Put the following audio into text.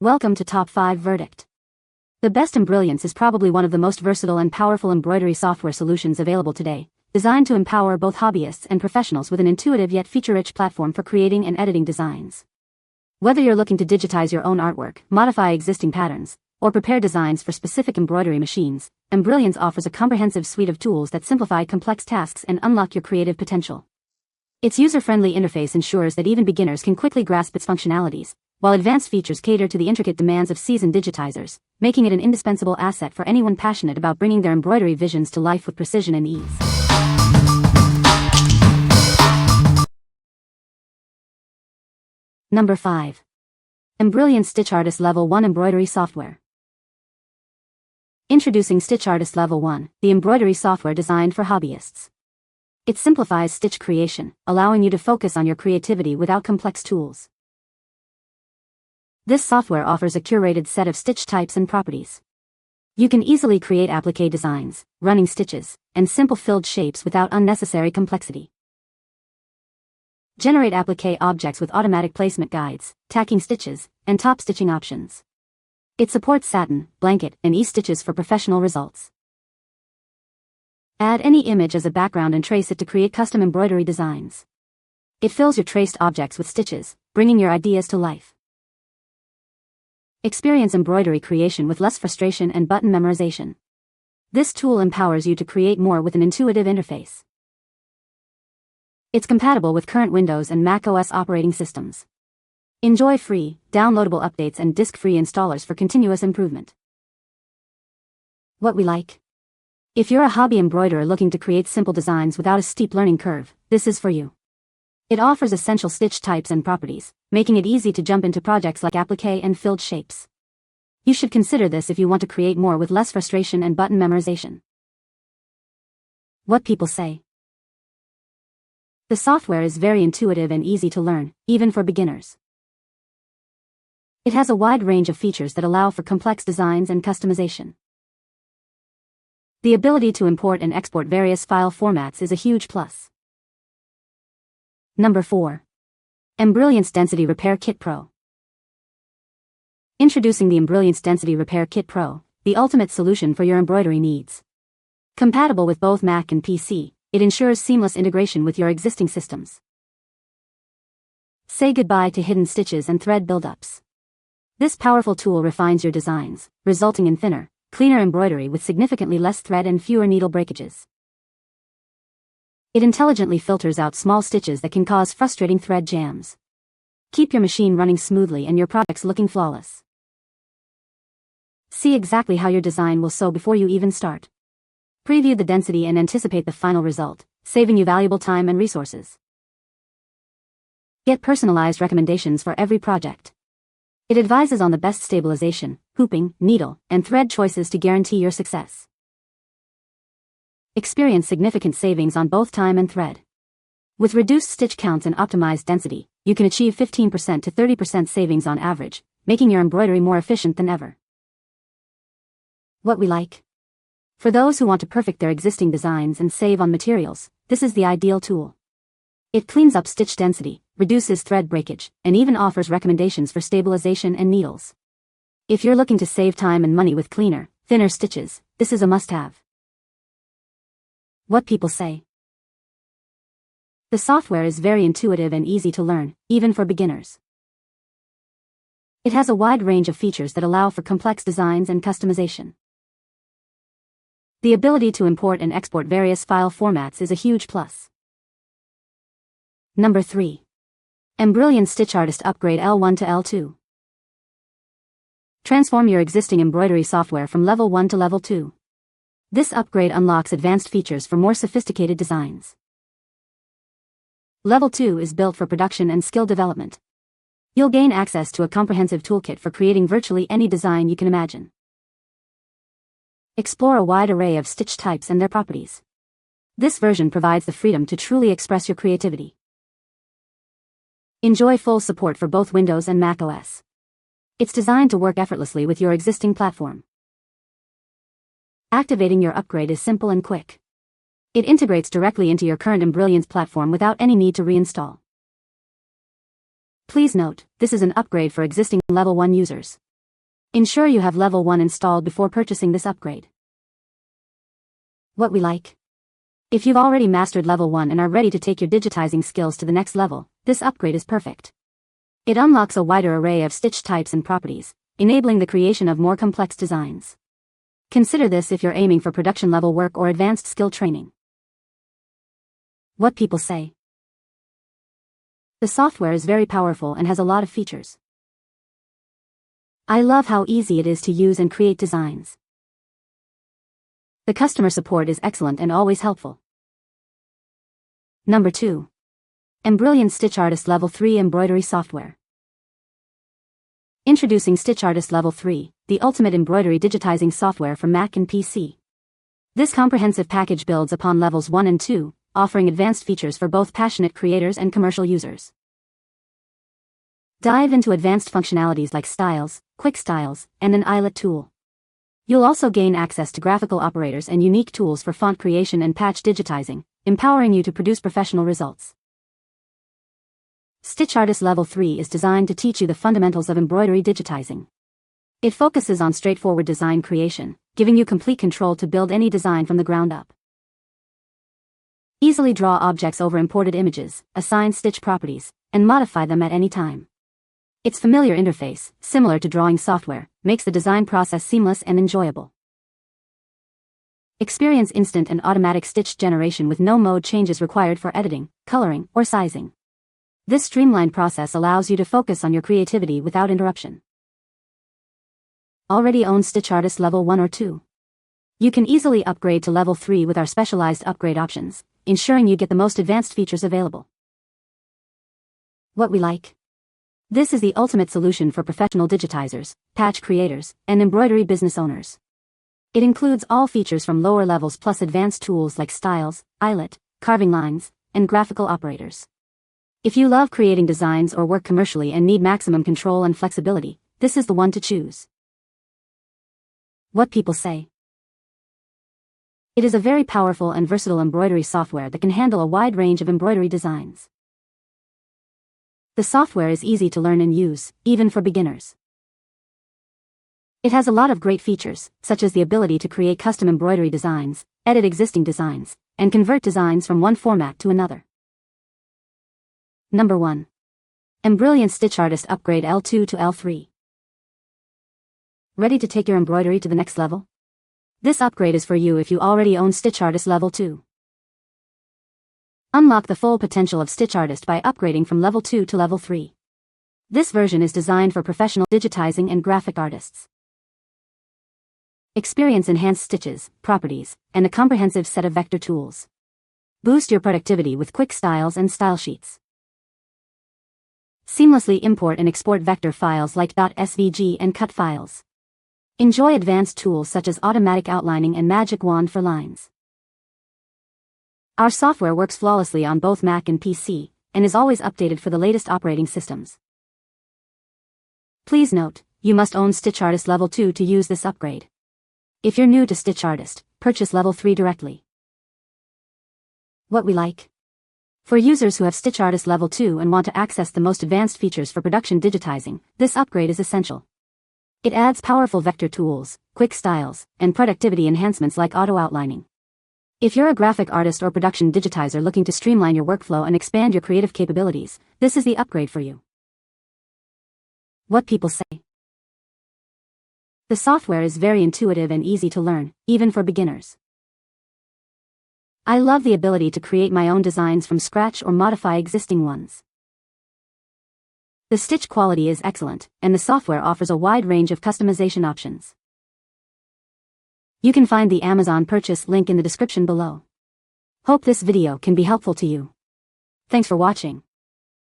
Welcome to Top 5 Verdict. The best Embrilliance is probably one of the most versatile and powerful embroidery software solutions available today, designed to empower both hobbyists and professionals with an intuitive yet feature-rich platform for creating and editing designs. Whether you're looking to digitize your own artwork, modify existing patterns, or prepare designs for specific embroidery machines, Embrilliance offers a comprehensive suite of tools that simplify complex tasks and unlock your creative potential. Its user-friendly interface ensures that even beginners can quickly grasp its functionalities, while advanced features cater to the intricate demands of seasoned digitizers, making it an indispensable asset for anyone passionate about bringing their embroidery visions to life with precision and ease. Number 5. Embrilliance StitchArtist Level 1 Embroidery Software. Introducing StitchArtist Level 1, the embroidery software designed for hobbyists. It simplifies stitch creation, allowing you to focus on your creativity without complex tools. This software offers a curated set of stitch types and properties. You can easily create applique designs, running stitches, and simple filled shapes without unnecessary complexity. Generate applique objects with automatic placement guides, tacking stitches, and top stitching options. It supports satin, blanket, and e-stitches for professional results. Add any image as a background and trace it to create custom embroidery designs. It fills your traced objects with stitches, bringing your ideas to life. Experience embroidery creation with less frustration and button memorization. This tool empowers you to create more with an intuitive interface. It's compatible with current Windows and Mac OS operating systems. Enjoy free, downloadable updates and disk-free installers for continuous improvement. What we like. If you're a hobby embroiderer looking to create simple designs without a steep learning curve, this is for you. It offers essential stitch types and properties, making it easy to jump into projects like applique and filled shapes. You should consider this if you want to create more with less frustration and button memorization. What people say. The software is very intuitive and easy to learn, even for beginners. It has a wide range of features that allow for complex designs and customization. The ability to import and export various file formats is a huge plus. Number 4. Embrilliance Density Repair Kit Pro. Introducing the Embrilliance Density Repair Kit Pro, the ultimate solution for your embroidery needs. Compatible with both Mac and PC, it ensures seamless integration with your existing systems. Say goodbye to hidden stitches and thread buildups. This powerful tool refines your designs, resulting in thinner, cleaner embroidery with significantly less thread and fewer needle breakages. It intelligently filters out small stitches that can cause frustrating thread jams. Keep your machine running smoothly and your products looking flawless. See exactly how your design will sew before you even start. Preview the density and anticipate the final result, saving you valuable time and resources. Get personalized recommendations for every project. It advises on the best stabilization, hooping, needle, and thread choices to guarantee your success. Experience significant savings on both time and thread. With reduced stitch counts and optimized density, you can achieve 15% to 30% savings on average, making your embroidery more efficient than ever. What we like. For those who want to perfect their existing designs and save on materials, this is the ideal tool. It cleans up stitch density, reduces thread breakage, and even offers recommendations for stabilization and needles. If you're looking to save time and money with cleaner, thinner stitches, this is a must-have. What people say. The software is very intuitive and easy to learn, even for beginners. It has a wide range of features that allow for complex designs and customization. The ability to import and export various file formats is a huge plus. Number 3. Embrilliance StitchArtist Upgrade L1 to L2. Transform your existing embroidery software from Level 1 to Level 2. This upgrade unlocks advanced features for more sophisticated designs. Level 2 is built for production and skill development. You'll gain access to a comprehensive toolkit for creating virtually any design you can imagine. Explore a wide array of stitch types and their properties. This version provides the freedom to truly express your creativity. Enjoy full support for both Windows and Mac OS. It's designed to work effortlessly with your existing platform. Activating your upgrade is simple and quick. It integrates directly into your current Embrilliance platform without any need to reinstall. Please note, this is an upgrade for existing Level 1 users. Ensure you have level 1 installed before purchasing this upgrade. What we like. If you've already mastered level 1 and are ready to take your digitizing skills to the next level, this upgrade is perfect. It unlocks a wider array of stitch types and properties, enabling the creation of more complex designs. Consider this if you're aiming for production level work or advanced skill training. What people say. The software is very powerful and has a lot of features. I love how easy it is to use and create designs. The customer support is excellent and always helpful. Number 2. Embrilliance StitchArtist Level 3 Embroidery Software. Introducing StitchArtist Level 3, the ultimate embroidery digitizing software for Mac and PC. This comprehensive package builds upon levels 1 and 2, offering advanced features for both passionate creators and commercial users. Dive into advanced functionalities like styles, quick styles, and an eyelet tool. You'll also gain access to graphical operators and unique tools for font creation and patch digitizing, empowering you to produce professional results. StitchArtist Level 3 is designed to teach you the fundamentals of embroidery digitizing. It focuses on straightforward design creation, giving you complete control to build any design from the ground up. Easily draw objects over imported images, assign stitch properties, and modify them at any time. Its familiar interface, similar to drawing software, makes the design process seamless and enjoyable. Experience instant and automatic stitch generation with no mode changes required for editing, coloring, or sizing. This streamlined process allows you to focus on your creativity without interruption. Already own StitchArtist Level 1 or 2? You can easily upgrade to Level 3 with our specialized upgrade options, ensuring you get the most advanced features available. What we like. This is the ultimate solution for professional digitizers, patch creators, and embroidery business owners. It includes all features from lower levels plus advanced tools like styles, eyelet, carving lines, and graphical operators. If you love creating designs or work commercially and need maximum control and flexibility, this is the one to choose. What people say. It is a very powerful and versatile embroidery software that can handle a wide range of embroidery designs. The software is easy to learn and use, even for beginners. It has a lot of great features, such as the ability to create custom embroidery designs, edit existing designs, and convert designs from one format to another. Number 1. Embrilliance StitchArtist Upgrade L2 to L3. Ready to take your embroidery to the next level? This upgrade is for you if you already own StitchArtist Level 2. Unlock the full potential of StitchArtist by upgrading from Level 2 to Level 3. This version is designed for professional digitizing and graphic artists. Experience enhanced stitches, properties, and a comprehensive set of vector tools. Boost your productivity with quick styles and style sheets. Seamlessly import and export vector files like .svg and cut files. Enjoy advanced tools such as automatic outlining and magic wand for lines. Our software works flawlessly on both Mac and PC, and is always updated for the latest operating systems. Please note, you must own StitchArtist Level 2 to use this upgrade. If you're new to StitchArtist, purchase Level 3 directly. What we like. For users who have StitchArtist Level 2 and want to access the most advanced features for production digitizing, this upgrade is essential. It adds powerful vector tools, quick styles, and productivity enhancements like auto-outlining. If you're a graphic artist or production digitizer looking to streamline your workflow and expand your creative capabilities, this is the upgrade for you. What people say. The software is very intuitive and easy to learn, even for beginners. I love the ability to create my own designs from scratch or modify existing ones. The stitch quality is excellent, and the software offers a wide range of customization options. You can find the Amazon purchase link in the description below. Hope this video can be helpful to you. Thanks for watching.